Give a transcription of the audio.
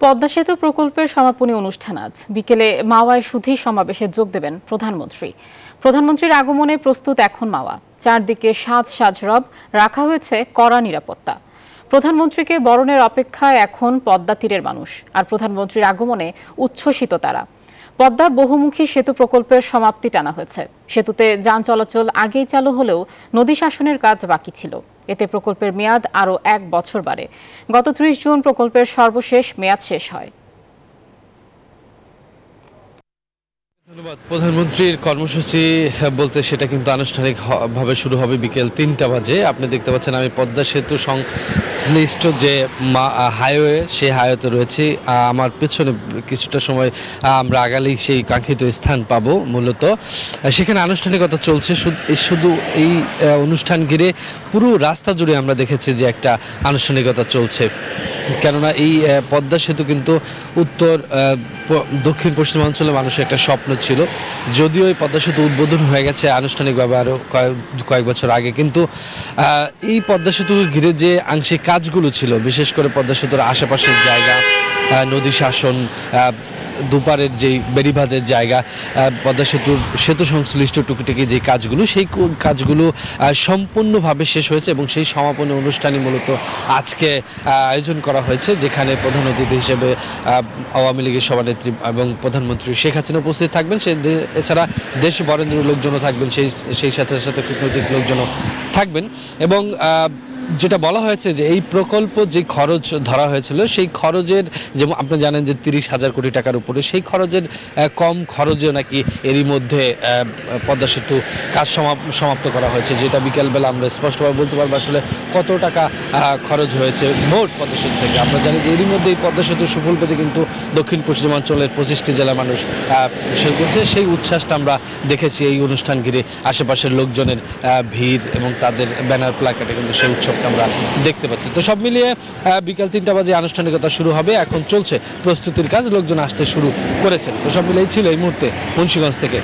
পদ্মা সেতু প্রকল্পের সমাপনী অনুষ্ঠান আজ বিকেলে মাওয়ায় সুধী সমাবেশে যোগ দেবেন প্রধানমন্ত্রী। প্রধানমন্ত্রীর আগমনে প্রস্তুত এখন মাওয়া। চারদিকে সাজ সাজ রব, রাখা হয়েছে কড়া নিরাপত্তা। প্রধানমন্ত্রীকে বরণের অপেক্ষায় এখন পদ্মা তীরের মানুষ, আর প্রধানমন্ত্রীর আগমনে উচ্ছ্বসিত তারা। পদ্মা বহুমুখী সেতু প্রকল্পের সমাপ্তি টানা হয়েছে। সেতুতে যান চলাচল আগেই চালু হলেও নদী শাসনের কাজ বাকি ছিল। এতে প্রকল্পের মেয়াদ আরও ১ বছর বাড়ে। গত ৩০ জুন প্রকল্পের সর্বশেষ মেয়াদ শেষ হয়। ধন্যবাদ। প্রধানমন্ত্রীর কর্মসূচি বলতে সেটা কিন্তু আনুষ্ঠানিকভাবে শুরু হবে বিকেল ৩টা বাজে। আপনি দেখতে পাচ্ছেন আমি পদ্মা সেতু সংশ্লিষ্ট যে হাইওয়ে, সেই হাইওয়েতে রয়েছি। আমার পেছনে কিছুটা সময় আমরা আগালেই সেই কাঙ্ক্ষিত স্থান পাবো। মূলত সেখানে আনুষ্ঠানিকতা চলছে। শুধু এই অনুষ্ঠান ঘিরে পুরো রাস্তা জুড়ে আমরা দেখেছি যে একটা আনুষ্ঠানিকতা চলছে। কেননা এই পদ্মা সেতু কিন্তু উত্তর দক্ষিণ পশ্চিমাঞ্চলের মানুষের একটা স্বপ্ন ছিল। যদিও এই পদ্মা সেতু উদ্বোধন হয়ে গেছে আনুষ্ঠানিকভাবে আরও কয়েক বছর আগে, কিন্তু এই পদ্মা সেতু ঘিরে যে আংশিক কাজগুলো ছিল, বিশেষ করে পদ্মা সেতুর আশেপাশের জায়গা, নদী শাসন, দুপারের যেই বেড়িবাঁধের জায়গা, পদ্মা সেতু সংশ্লিষ্ট টুকিটাকি যে কাজগুলো, সেই কাজগুলো সম্পূর্ণভাবে শেষ হয়েছে এবং সেই সমাপনী অনুষ্ঠানই মূলত আজকে আয়োজন করা হয়েছে, যেখানে প্রধান অতিথি হিসেবে আওয়ামী লীগের সভানেত্রী এবং প্রধানমন্ত্রী শেখ হাসিনা উপস্থিত থাকবেন। এছাড়া দেশ বরেন্দ্রের লোকজনও থাকবেন, সেই সাথে সাথে কূটনৈতিক লোকজনও থাকবেন। এবং যেটা বলা হয়েছে যে এই প্রকল্প যে খরচ ধরা হয়েছিল, সেই খরচের, যেমন আপনি জানেন যে ৩০,০০০ কোটি টাকার উপরে, সেই খরচের কম খরচে নাকি এরই মধ্যে পদ্মা সেতু কাজ সমাপ্ত করা হয়েছে, যেটা বিকেলবেলা আমরা স্পষ্টভাবে বলতে পারবো আসলে কত টাকা খরচ হয়েছে মোট পদ্মা সেতু থেকে। আমরা জানি যে এরই মধ্যে এই পদ্মা সেতুর সুফল পেতে কিন্তু দক্ষিণ পশ্চিমাঞ্চলের 25টি জেলার মানুষ শুরু করছে। সেই উচ্ছ্বাসটা আমরা দেখেছি এই অনুষ্ঠান ঘিরে, আশেপাশের লোকজনের ভিড় এবং তাদের ব্যানার প্লাকার্ডে কিন্তু সেই উৎসব আমরা দেখতে পাচ্ছি। তো সব মিলিয়ে বিকাল ৩টা বাজে আনুষ্ঠানিকতা শুরু হবে। এখন চলছে প্রস্তুতির কাজ, লোকজন আসতে শুরু করেছেন। তো সব মিলিয়ে ছিল এই মুহূর্তে মুন্সিগঞ্জ থেকে